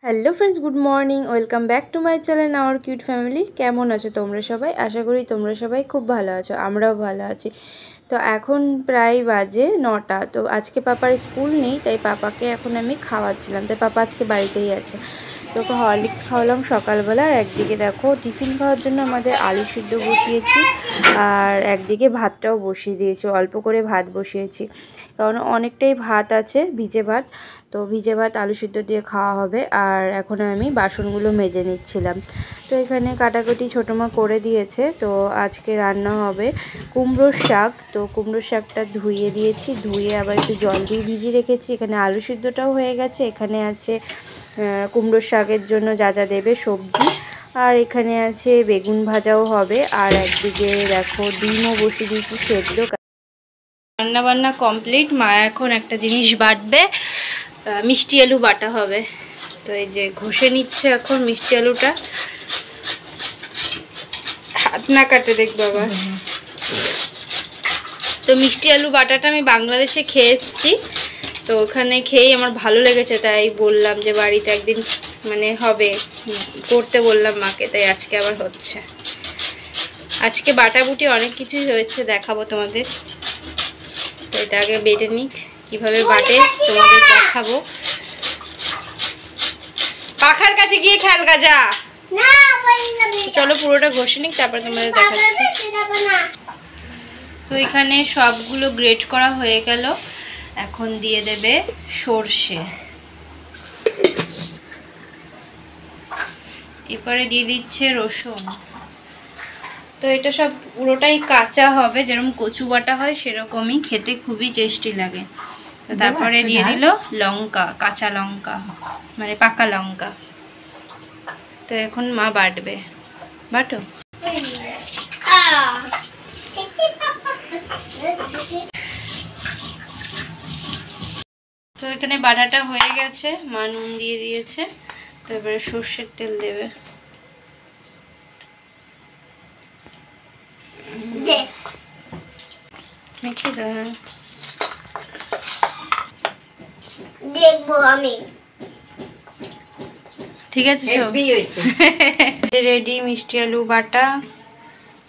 Hello friends, good morning. Welcome back to my channel hour cute family. কেমন আছো তোমরা সবাই? আশা করি তোমরা সবাই খুব ভালো আছো, আমরাও ভালো আছি। তো এখন প্রায় বাজে 9টা। তো আজকে পাপার স্কুল নেই, তাই পাপাকে এখন আমি খাওয়াচ্ছিলাম। তাই পাপা আজকে বাড়িতেই আছে। তো ওকে হরলিক্স খাওয়ালাম সকালবেলা। আর একদিকে দেখো টিফিন খাওয়ার জন্য আমাদের আলু সিদ্ধ বসিয়েছি, আর একদিকে ভাতটাও বসিয়ে দিয়েছি। অল্প করে ভাত বসিয়েছি, কারণ অনেকটাই ভাত আছে, ভিজে ভাত। তো ভিজে ভাত আলু সিদ্ধ দিয়ে খাওয়া হবে। আর এখন আমি বাসনগুলো মেজে নিচ্ছিলাম। তো এখানে কাটাকুটি ছোটো মা করে দিয়েছে। তো আজকে রান্না হবে কুমড়োর শাক। তো কুমড়োর শাকটা ধুয়ে দিয়েছি, ধুয়ে আবার একটু জল দিয়ে ভিজিয়ে রেখেছি। এখানে আলু সিদ্ধটাও হয়ে গেছে। এখানে আছে কুমড়োর শাকের জন্য যা যা দেবে সবজি, আর এখানে আছে বেগুন ভাজাও হবে। আর একদিকে দেখো ডিমও বসিয়ে দিয়েছি সেদ্ধ। রান্না বান্না কমপ্লিট। মা এখন একটা জিনিস বাটবে, মিষ্টি আলু বাটা হবে। তো এই যে ঘষে নিচ্ছে এখন মিষ্টি আলুটা, হাত না কাটে দেখ বাবা। তো মিষ্টি আলু বাটাটা আমি বাংলাদেশে খেয়ে এসেছি, তো ওখানে খেয়েই আমার ভালো লেগেছে। তাই বললাম যে বাড়িতে একদিন মানে হবে, করতে বললাম মাকে, তাই আজকে আবার হচ্ছে। আজকে বাটাবুটি অনেক কিছুই হয়েছে, দেখাবো তোমাদের। তো এটা আগে বেটে নিক, কীভাবে বাটে তোমাদের দেখাবো। পাখার কাছে গিয়ে খেল গাজা। চলো পুরোটা ঘষে নিক, তারপর তোমাদের দেখাচ্ছি। তো এখানে সবগুলো গ্রেট করা হয়ে গেল। এখন দিয়ে দেবে সর্ষে, এরপরে দিয়ে দিচ্ছে রসুন। তো এটা সব পুরোটাই কাঁচা হবে, যেরকম কচু বাটা হয় সেরকমই, খেতে খুবই টেস্টি লাগে। তো তারপরে দিয়ে দিল লঙ্কা, কাঁচা লঙ্কা মানে পাকা লঙ্কা। তো এখন মা বাটবে, বাটো। তো এখানে বাটাটা হয়ে গেছে, মা নুন দিয়ে দিয়েছে। তো এবারে সর্ষের তেল দেবে। মেখে দাও, দেখবো আমি। ঠিক আছে, রেডি মিষ্টি আলু বাটা।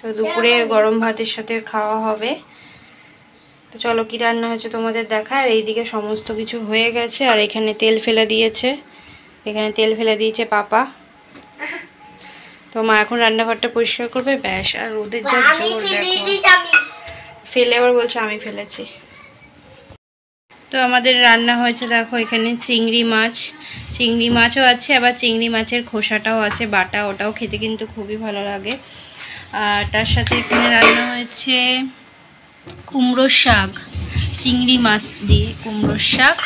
তো দুপুরে গরম ভাতের সাথে খাওয়া হবে। তো চলো কি রান্না হয়েছে তোমাদের দেখা। আর এইদিকে সমস্ত কিছু হয়ে গেছে। আর এখানে তেল ফেলে দিয়েছে, এখানে তেল ফেলে দিয়েছে পাপা। তো মা এখন রান্নাঘরটা পরিষ্কার করবে, ব্যাস। আর রোদের যা জোর দেখো, ফেলে আবার বলছে আমি ফেলেছি। তো আমাদের রান্না হয়েছে দেখো, এখানে চিংড়ি মাছ, চিংড়ি মাছও আছে, আবার চিংড়ি মাছের খোসাটাও আছে বাটা, ওটাও খেতে কিন্তু খুবই ভালো লাগে। আর তার সাথে এখানে রান্না হয়েছে কুমড়োর শাক, চিংড়ি মাছ দিয়ে কুমড়োর শাক।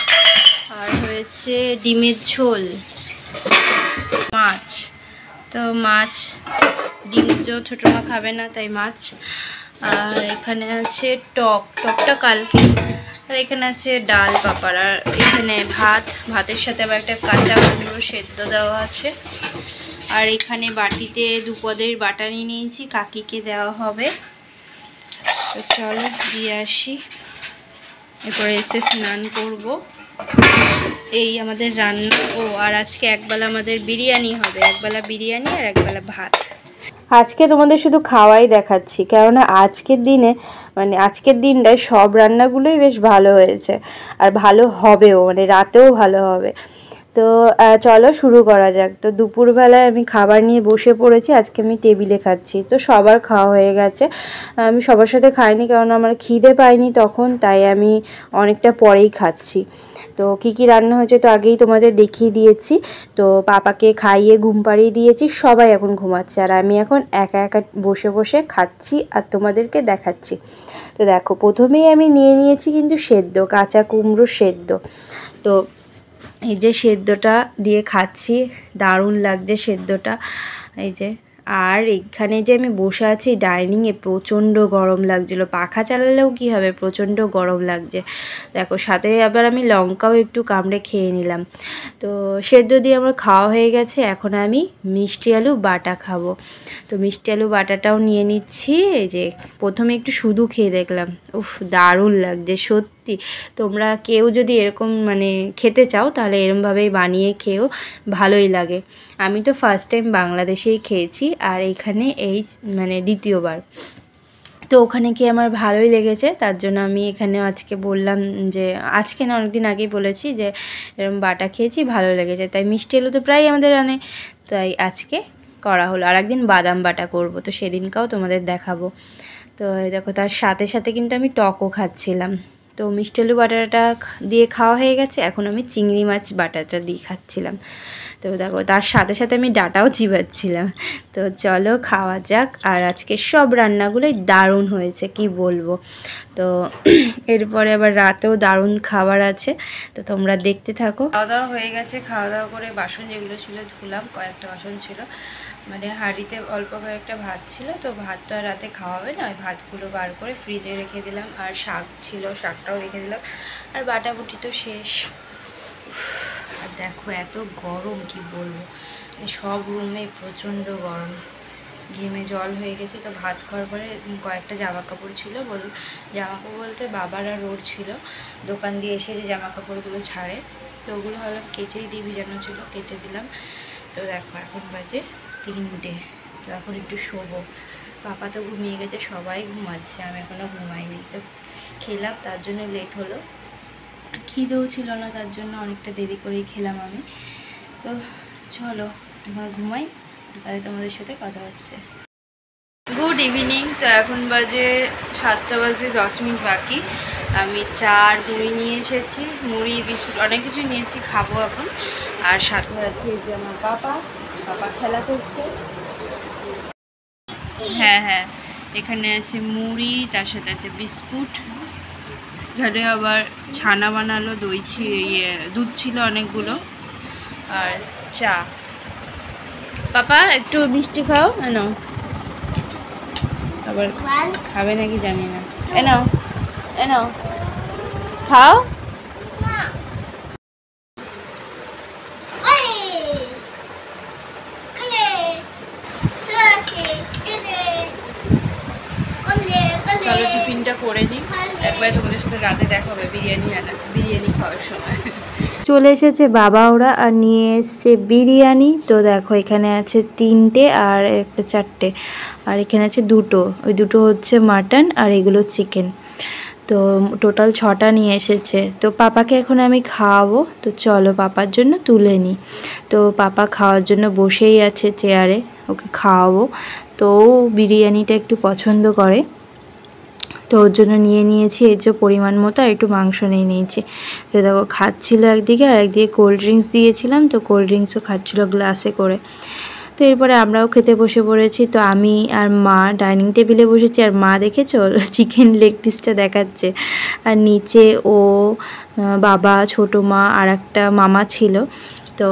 আর হয়েছে ডিমের ঝোল, মাছ। তো মাছ, ডিম তো ছোটো মা খাবে না, তাই মাছ। আর এখানে আছে টকটা কালকে। আর এখানে আছে ডাল পাপার। আর এখানে ভাতের সাথে আবার একটা কাঁচা কুমড়ো সেদ্ধ দেওয়া আছে। আর এখানে বাটিতে দুপদের বাটা নিয়ে নিয়েছি, কাকিকে দেওয়া হবে। তো চলো দিয়ে আসি, এরপরে এসে স্নান করব। এই আমাদের রান্না। ও আর আজকে একবেলা আমাদের বিরিয়ানি হবে, একবেলা বিরিয়ানি আর একবেলা ভাত। আজকে তোমাদের শুধু খাওয়াই দেখাচ্ছি, কেননা আজকের দিনে মানে আজকের দিনটায় সব রান্নাগুলোই বেশ ভালো হয়েছে, আর ভালো হবেও, মানে রাতেও ভালো হবে। তো চলো শুরু করা যাক। তো দুপুরবেলায় আমি খাবার নিয়ে বসে পড়েছি। আজকে আমি টেবিলে খাচ্ছি। তো সবার খাওয়া হয়ে গেছে, আমি সবার সাথে খাইনি, কারণ আমার খিদে পাইনি তখন, তাই আমি অনেকটা পরেই খাচ্ছি। তো কি কি রান্না হয়েছে তো আগেই তোমাদের দেখিয়ে দিয়েছি। তো পাপাকে খাইয়ে ঘুম পাড়িয়ে দিয়েছি, সবাই এখন ঘুমাচ্ছে। আর আমি এখন একা একা বসে বসে খাচ্ছি আর তোমাদেরকে দেখাচ্ছি। তো দেখো প্রথমেই আমি নিয়ে নিয়েছি কিন্তু সেদ্ধ, কাঁচা কুমড়ো সেদ্ধ। তো এই যে সেদ্ধটা দিয়ে খাচ্ছি, দারুণ লাগছে সেদ্ধটা। এই যে, আর এখানে যে আমি বসে আছি ডাইনিংয়ে, প্রচণ্ড গরম লাগছিলো। পাখা চালালেও কি হবে, প্রচণ্ড গরম লাগছে। দেখো সাথে আবার আমি লঙ্কাও একটু কামড়ে খেয়ে নিলাম। তো সেদ্ধ দিয়ে আমার খাওয়া হয়ে গেছে। এখন আমি মিষ্টি আলু বাটা খাবো। তো মিষ্টি আলু বাটাটাও নিয়ে নিচ্ছি। এই যে প্রথমে একটু শুধু খেয়ে দেখলাম, উফ দারুণ লাগছে সত্যি। সত্যি তোমরা কেউ যদি এরকম মানে খেতে চাও তাহলে এরমভাবেই বানিয়ে খেও, ভালোই লাগে। আমি তো ফার্স্ট টাইম বাংলাদেশেই খেয়েছি, আর এখানে এই মানে দ্বিতীয়বার। তো ওখানে গিয়ে আমার ভালোই লেগেছে, তার জন্য আমি এখানেও আজকে বললাম যে, আজকে না অনেকদিন আগেই বলেছি যে এরকম বাটা খেয়েছি, ভালো লেগেছে। তাই মিষ্টি আলু তো প্রায় আমাদের আনে, তাই আজকে করা হলো। আর একদিন বাদাম বাটা করব, তো সেদিনকাও তোমাদের দেখাবো। তো দেখো তার সাথে সাথে কিন্তু আমি টকও খাচ্ছিলাম। তো মিষ্টি আলু বাটাটা দিয়ে খাওয়া হয়ে গেছে, এখন আমি চিংড়ি মাছ বাটাটা দিয়ে খাচ্ছিলাম। তো দেখো তার সাথে সাথে আমি ডাটাও চিবাচ্ছিলাম। তো চলো খাওয়া যাক। আর আজকে সব রান্নাগুলোই দারুণ হয়েছে, কি বলবো। তো এরপরে আবার রাতেও দারুণ খাবার আছে, তো তোমরা দেখতে থাকো। খাওয়া দাওয়া হয়ে গেছে, খাওয়া দাওয়া করে বাসন যেগুলো ছিল ধুলাম, কয়েকটা বাসন ছিল, মানে হাঁড়িতে অল্প কয়েকটা ভাত ছিল, তো ভাত তো আর রাতে খাওয়া হবে না, ওই ভাতগুলো বার করে ফ্রিজে রেখে দিলাম। আর শাক ছিল, শাকটাও রেখে দিলাম। আর বাটাবুটি তো শেষ। আর দেখো এত গরম, কি বলবো, সব রুমে প্রচণ্ড গরম, ঘেমে জল হয়ে গেছে। তো ভাত খাওয়ার পরে কয়েকটা জামা কাপড় ছিল, জামা কাপড় বলতে বাবার আর ওর ছিল, দোকান দিয়ে এসে যে জামা কাপড়গুলো ছাড়ে, তো ওগুলো হলো কেচেই দিয়ে ভিজানো ছিল, কেচে দিলাম। তো দেখো এখন বাজে 3টে, তো এখন একটু শোবো। পাপা তো ঘুমিয়ে গেছে, সবাই ঘুমাচ্ছে, আমি এখনও ঘুমাইনি। তো খেলাম, তার জন্য লেট হলো। খিদেও ছিল না, তার জন্য অনেকটা দেরি করেই খেলাম আমি। তো চলো এখন ঘুমাই, তাহলে তোমাদের সাথে কথা হচ্ছে। Good evening. তো এখন বাজে 7টা বাজে 10 মিনিট বাকি। আমি চা আর মুড়ি নিয়ে এসেছি, মুড়ি বিস্কুট অনেক কিছু নিয়েছি, খাবো এখন। আর সাথে আছে এই যে আমার পাপা খেলা করছে। হ্যাঁ হ্যাঁ, এখানে আছে মুড়ি, তার সাথে আছে বিস্কুট, এখানে আবার ছানা বানালো, দই দুধ ছিল অনেকগুলো, আর চা। পাপা একটু মিষ্টি খাও, নাও। আবার খাবে নাকি জানি না, নাও নাও খাও। চলো টিফিনটা করে নিই, একবার তোমাদের সাথে রাতে দেখা হবে বিরিয়ানি খাওয়ার সময়। চলে এসেছে বাবা ওরা, আর নিয়ে এসছে বিরিয়ানি। তো দেখো এখানে আছে 3টে আর একটা 4টে, আর এখানে আছে 2টো, ওই 2টো হচ্ছে মাটন আর এগুলো চিকেন। তো টোটাল 6টা নিয়ে এসেছে। তো পাপাকে এখন আমি খাওয়াবো, তো চলো পাপার জন্য তুলে নিই। তো পাপা খাওয়ার জন্য বসেই আছে চেয়ারে, ওকে খাওয়াবো। তো ও বিরিয়ানিটা একটু পছন্দ করে, তো ওর জন্য নিয়ে নিয়েছি এই যে পরিমাণ মতো, আর একটু মাংস নিয়ে নিয়েছি। তো দেখো খাচ্ছিলো একদিকে, আর একদিকে কোল্ড ড্রিঙ্কস দিয়েছিলাম, তো কোল্ড ড্রিঙ্কসও খাচ্ছিলো গ্লাসে করে। তো এরপরে আমরাও খেতে বসে পড়েছি। তো আমি আর মা ডাইনিং টেবিলে বসেছি, আর মা দেখেছো চিকেন লেগ পিসটা দেখাচ্ছে, আর নিচে ও বাবা, ছোটো মা আর একটা মামা ছিল, তো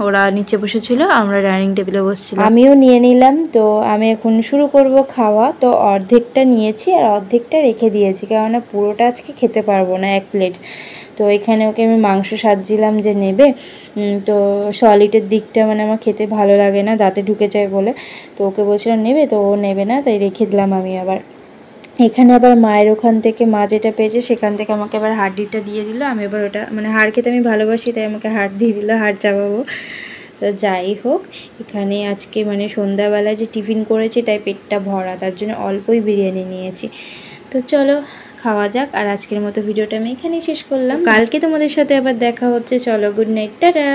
ওরা নিচে বসেছিল, আমরা ডাইনিং টেবিলে বসছিলাম। আমিও নিয়ে নিলাম। তো আমি এখন শুরু করব খাওয়া। তো অর্ধেকটা নিয়েছি আর অর্ধেকটা রেখে দিয়েছি, কেননা পুরোটা আজকে খেতে পারবো না, 1 প্লেট। তো এখানে ওকে আমি মাংস সাজছিলাম যে নেবে, তো সলিডের দিকটা মানে আমার খেতে ভালো লাগে না, দাঁতে ঢুকে যায় বলে। তো ওকে বলছিলাম নেবে, তো ও নেবে না, তাই রেখে দিলাম আমি। আবার এখানে আবার মায়ের ওখান থেকে মা যেটা পেয়েছে সেখান থেকে আমাকে আবার হাড্ডিটা দিয়ে দিল। আমি এবার ওটা মানে হাড় খেতে আমি ভালোবাসি, তাই আমাকে হাড় দিয়ে দিল, হাড় চাবাবো। তো যাই হোক, এখানে আজকে মানে সন্ধ্যাবেলায় যে টিফিন করেছি তাই পেটটা ভরা, তার জন্য অল্পই বিরিয়ানি নিয়েছি। তো চলো খাওয়া যাক। আর আজকের মতো ভিডিওটা আমি এখানেই শেষ করলাম, কালকে তোমাদের সাথে আবার দেখা হচ্ছে। চলো গুড নাইট, টাটা।